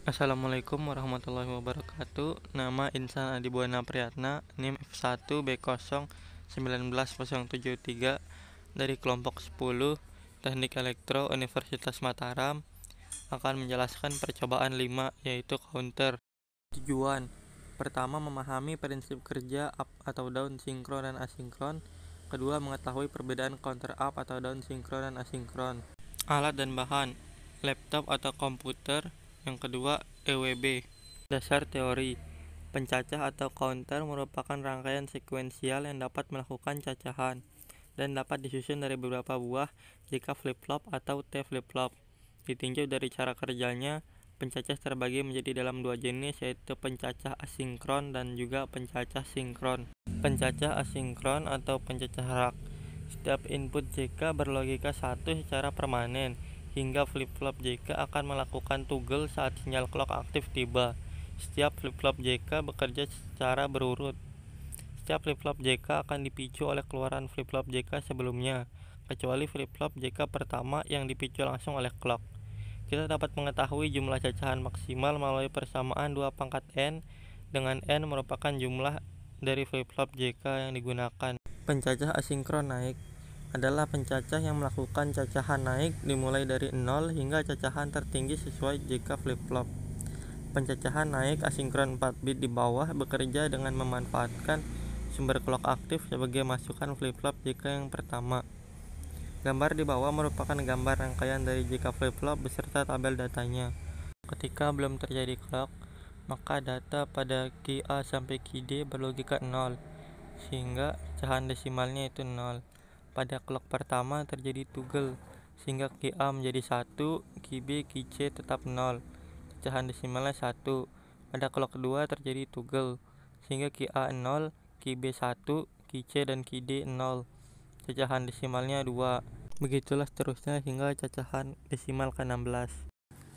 Assalamualaikum warahmatullahi wabarakatuh. Nama Insan Adibuana Priyatna, NIM F1B0191073 dari kelompok 10 Teknik Elektro Universitas Mataram akan menjelaskan percobaan 5 yaitu counter. Tujuan pertama, memahami prinsip kerja up atau down sinkron dan asinkron. Kedua, mengetahui perbedaan counter up atau down sinkron dan asinkron. Alat dan bahan: laptop atau komputer. Yang kedua, EWB. Dasar teori: pencacah atau counter merupakan rangkaian sekuensial yang dapat melakukan cacahan dan dapat disusun dari beberapa buah jika flip-flop atau T flip-flop. Ditinjau dari cara kerjanya, pencacah terbagi menjadi dalam dua jenis, yaitu pencacah asinkron dan juga pencacah sinkron. Pencacah asinkron atau pencacah rak: setiap input JK berlogika 1 secara permanen, hingga flip-flop JK akan melakukan toggle saat sinyal clock aktif tiba. Setiap flip-flop JK bekerja secara berurut. Setiap flip-flop JK akan dipicu oleh keluaran flip-flop JK sebelumnya, kecuali flip-flop JK pertama yang dipicu langsung oleh clock. Kita dapat mengetahui jumlah cacahan maksimal melalui persamaan 2 pangkat N, dengan N merupakan jumlah dari flip-flop JK yang digunakan. Pencacah asinkron naik adalah pencacah yang melakukan cacahan naik dimulai dari 0 hingga cacahan tertinggi sesuai JK flip-flop. Pencacahan naik asinkron 4 bit di bawah bekerja dengan memanfaatkan sumber clock aktif sebagai masukan flip-flop JK yang pertama. Gambar di bawah merupakan gambar rangkaian dari JK flip-flop beserta tabel datanya. Ketika belum terjadi clock, maka data pada QA sampai QD berlogika 0, sehingga cacahan desimalnya itu 0. Pada clock pertama terjadi toggle, sehingga QA menjadi 1, QB, QC tetap 0. Cacahan desimalnya 1. Pada clock kedua terjadi toggle, sehingga QA 0, QB 1, QC dan QD 0. Cacahan desimalnya 2. Begitulah seterusnya hingga cacahan desimal ke-16.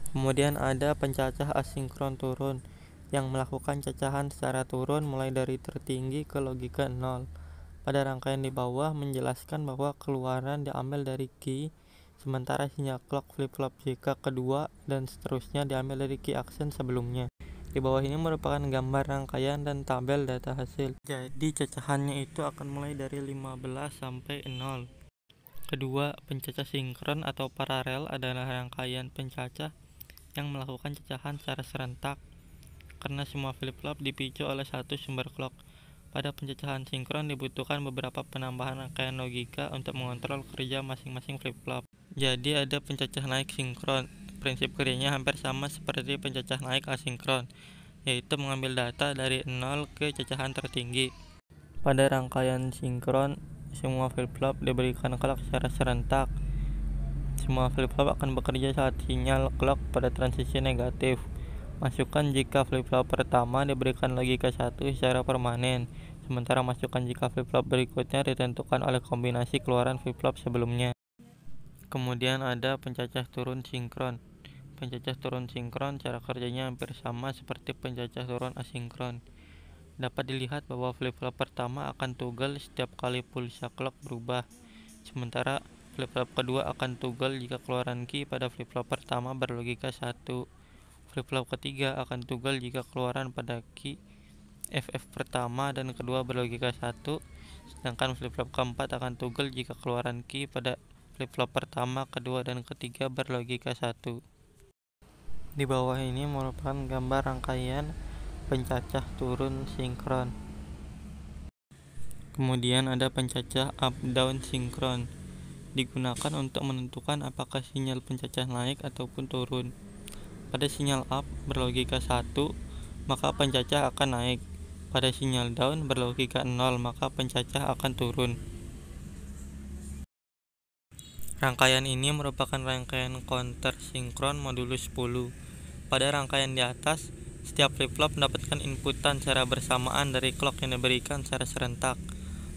Kemudian ada pencacah asinkron turun yang melakukan cacahan secara turun mulai dari tertinggi ke logika 0. Pada rangkaian di bawah menjelaskan bahwa keluaran diambil dari key, sementara sinyal clock flip-flop JK kedua dan seterusnya diambil dari key action sebelumnya. Di bawah ini merupakan gambar rangkaian dan tabel data hasil. Jadi cacahannya itu akan mulai dari 15 sampai 0. Kedua, pencacah sinkron atau paralel adalah rangkaian pencacah yang melakukan cacahan secara serentak karena semua flip-flop dipicu oleh satu sumber clock. Pada pencacahan sinkron dibutuhkan beberapa penambahan rangkaian logika untuk mengontrol kerja masing-masing flip-flop. Jadi ada pencacah naik sinkron. Prinsip kerjanya hampir sama seperti pencacah naik asinkron, yaitu mengambil data dari 0 ke cacahan tertinggi. Pada rangkaian sinkron, semua flip-flop diberikan clock secara serentak. Semua flip-flop akan bekerja saat sinyal clock pada transisi negatif. Masukan jika flip-flop pertama diberikan logika 1 secara permanen, sementara masukan jika flip-flop berikutnya ditentukan oleh kombinasi keluaran flip-flop sebelumnya. Kemudian ada pencacah turun sinkron. Pencacah turun sinkron cara kerjanya hampir sama seperti pencacah turun asinkron. Dapat dilihat bahwa flip-flop pertama akan toggle setiap kali pulsa clock berubah, sementara flip-flop kedua akan toggle jika keluaran key pada flip-flop pertama berlogika 1. Flip-flop ketiga akan toggle jika keluaran pada key FF pertama dan kedua berlogika 1, sedangkan flip-flop keempat akan toggle jika keluaran key pada flip-flop pertama, kedua, dan ketiga berlogika 1. Di bawah ini merupakan gambar rangkaian pencacah turun sinkron. Kemudian ada pencacah up-down sinkron. Digunakan untuk menentukan apakah sinyal pencacah naik ataupun turun. Pada sinyal up berlogika 1, maka pencacah akan naik. Pada sinyal down berlogika 0, maka pencacah akan turun. Rangkaian ini merupakan rangkaian counter sinkron modulus 10. Pada rangkaian di atas, setiap flip-flop mendapatkan inputan secara bersamaan dari clock yang diberikan secara serentak.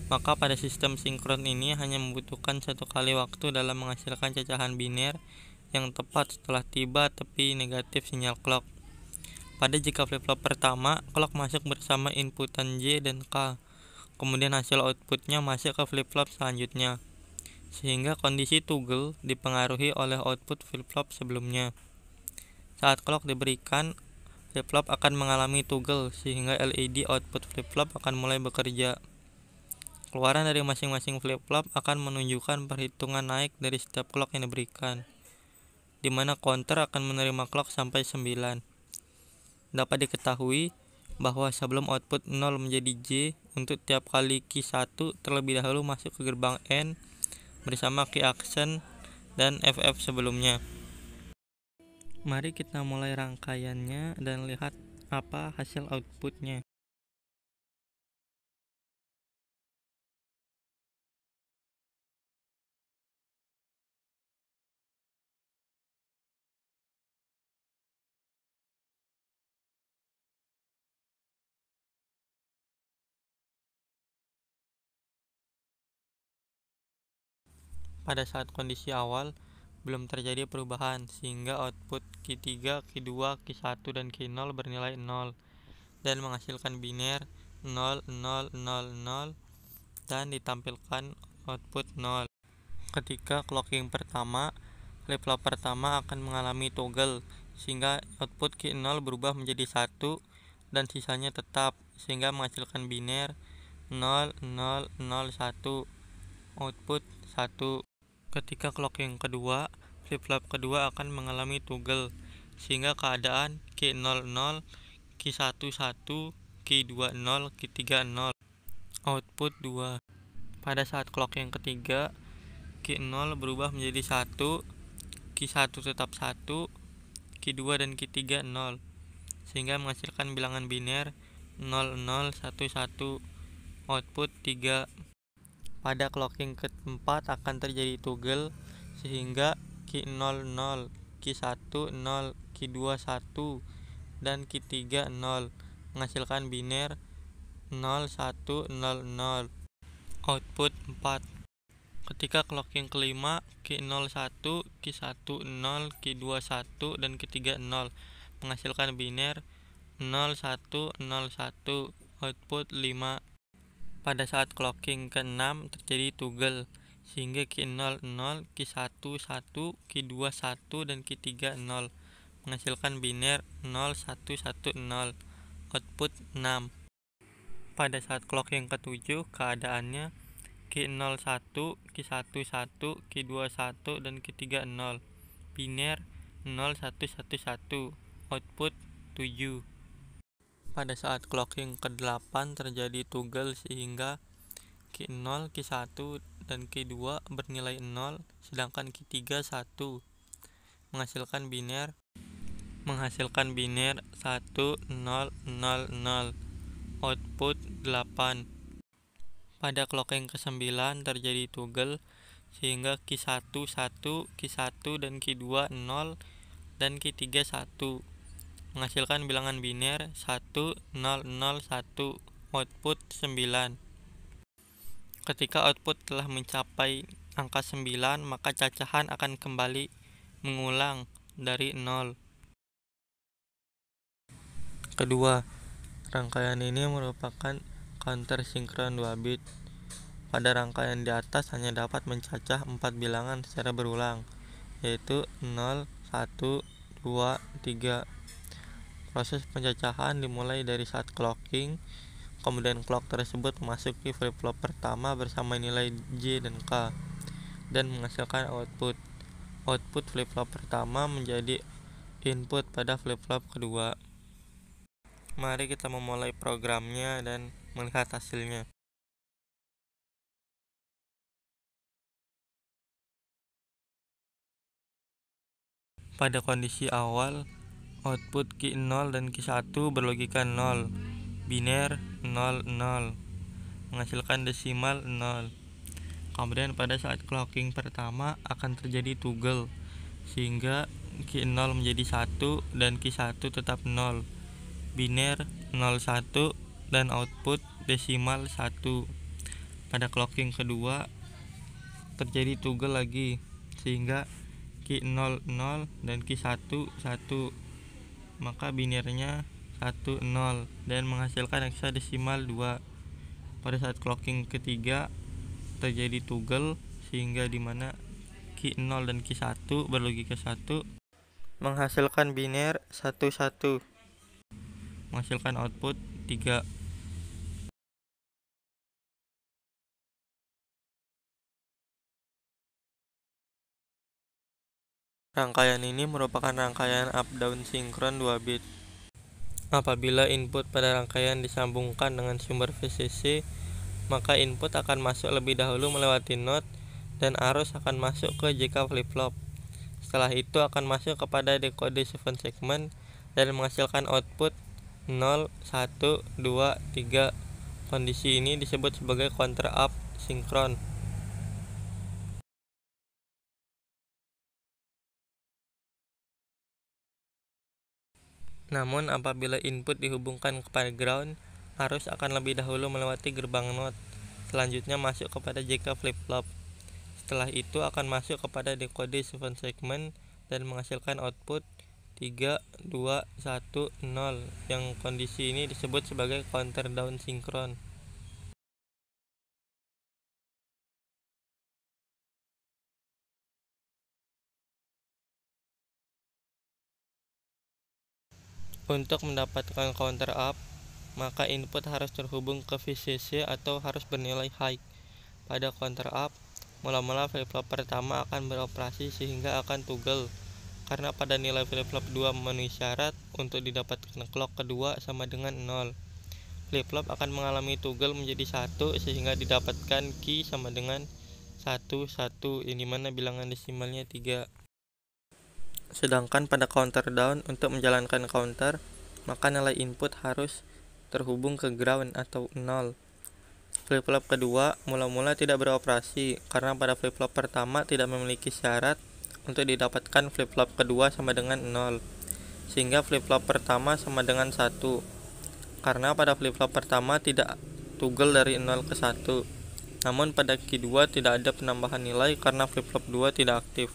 Maka pada sistem sinkron ini hanya membutuhkan satu kali waktu dalam menghasilkan cacahan biner yang tepat setelah tiba tepi negatif sinyal clock. Pada jika flip-flop pertama, clock masuk bersama inputan J dan K, kemudian hasil outputnya masuk ke flip-flop selanjutnya, sehingga kondisi toggle dipengaruhi oleh output flip-flop sebelumnya. Saat clock diberikan, flip-flop akan mengalami toggle sehingga LED output flip-flop akan mulai bekerja. Keluaran dari masing-masing flip-flop akan menunjukkan perhitungan naik dari setiap clock yang diberikan, di mana counter akan menerima clock sampai 9. Dapat diketahui bahwa sebelum output 0 menjadi J, untuk tiap kali key 1 terlebih dahulu masuk ke gerbang N bersama key action dan FF sebelumnya. Mari kita mulai rangkaiannya dan lihat apa hasil outputnya. Pada saat kondisi awal, belum terjadi perubahan, sehingga output key 3, key 2, key 1, dan key 0 bernilai 0, dan menghasilkan biner 0, 0, 0, 0, dan ditampilkan output 0. Ketika clocking pertama, flip-flop pertama akan mengalami toggle, sehingga output key 0 berubah menjadi 1, dan sisanya tetap, sehingga menghasilkan biner 0, 0, 0, 1, output 1. Ketika clocking kedua, flip-flop kedua akan mengalami toggle, sehingga keadaan key 00, key 11, key 20, key 30, output 2. Pada saat clocking ketiga, key 0 berubah menjadi 1, key 1 tetap 1, key 2 dan key 3 0, sehingga menghasilkan bilangan biner 0011, output 3. Pada clocking keempat akan terjadi toggle, sehingga key 00, key 1 0, key 2 1, dan key 3 0, menghasilkan biner 0100, output 4. Ketika clocking kelima, key 01, key 10, key 21, dan key 3 0, menghasilkan biner 0101, output 5. Pada saat clocking ke-6 terjadi toggle, sehingga key 00, key 11, key 21, dan key 30, menghasilkan biner 0110, output 6. Pada saat clocking ke-7, keadaannya key 01, key 11, key 21, dan key 30, biner 0111, output 7. Pada saat clocking ke-8 terjadi toggle, sehingga key 0, key 1, dan key 2 bernilai 0, sedangkan key 3 1, menghasilkan biner 1000, output 8. Pada clocking ke-9 terjadi toggle, sehingga key 1 1, key 1 dan key 2 0, dan key 3 1, menghasilkan bilangan biner 1001, output 9. Ketika output telah mencapai angka 9, maka cacahan akan kembali mengulang dari 0. Kedua, rangkaian ini merupakan counter sinkron 2 bit. Pada rangkaian di atas hanya dapat mencacah 4 bilangan secara berulang, yaitu 0, 1, 2, 3. Proses pencacahan dimulai dari saat clocking, kemudian clock tersebut memasuki flip-flop pertama bersama nilai J dan K, dan menghasilkan output. Output flip-flop pertama menjadi input pada flip-flop kedua. Mari kita memulai programnya dan melihat hasilnya. Pada kondisi awal, output key 0 dan key 1 berlogika 0, biner 00, menghasilkan desimal 0. Kemudian pada saat clocking pertama akan terjadi toggle, sehingga key 0 menjadi 1 dan key 1 tetap 0, biner 01, dan output desimal 1. Pada clocking kedua terjadi toggle lagi, sehingga key 00 dan key 1 1, maka binernya 10 dan menghasilkan hexadesimal 2. Pada saat clocking ketiga terjadi toggle, sehingga dimana key 0 dan key 1 berlogika 1, menghasilkan biner 11, menghasilkan output 3. Rangkaian ini merupakan rangkaian up-down sinkron 2 bit. Apabila input pada rangkaian disambungkan dengan sumber VCC, maka input akan masuk lebih dahulu melewati NOT dan arus akan masuk ke JK flip-flop. Setelah itu akan masuk kepada dekode 7 segment dan menghasilkan output 0, 1, 2, 3. Kondisi ini disebut sebagai counter up sinkron. Namun apabila input dihubungkan kepada ground, arus akan lebih dahulu melewati gerbang NOT, selanjutnya masuk kepada JK flip-flop. Setelah itu akan masuk kepada dekode 7 segment dan menghasilkan output 3, 2, 1, 0. Yang kondisi ini disebut sebagai counter down sinkron. Untuk mendapatkan counter up, maka input harus terhubung ke VCC atau harus bernilai high. Pada counter up, mula-mula flip-flop pertama akan beroperasi sehingga akan toggle, karena pada nilai flip-flop 2 memenuhi syarat untuk didapatkan clock kedua sama dengan 0. Flip-flop akan mengalami toggle menjadi 1 sehingga didapatkan key sama dengan 1, 1, ini mana bilangan desimalnya 3. Sedangkan pada counter down, untuk menjalankan counter, maka nilai input harus terhubung ke ground atau 0. Flip-flop kedua mula-mula tidak beroperasi karena pada flip-flop pertama tidak memiliki syarat untuk didapatkan flip-flop kedua sama dengan 0, sehingga flip-flop pertama sama dengan 1. Karena pada flip-flop pertama tidak toggle dari 0 ke 1. Namun pada key 2 tidak ada penambahan nilai karena flip-flop 2 tidak aktif.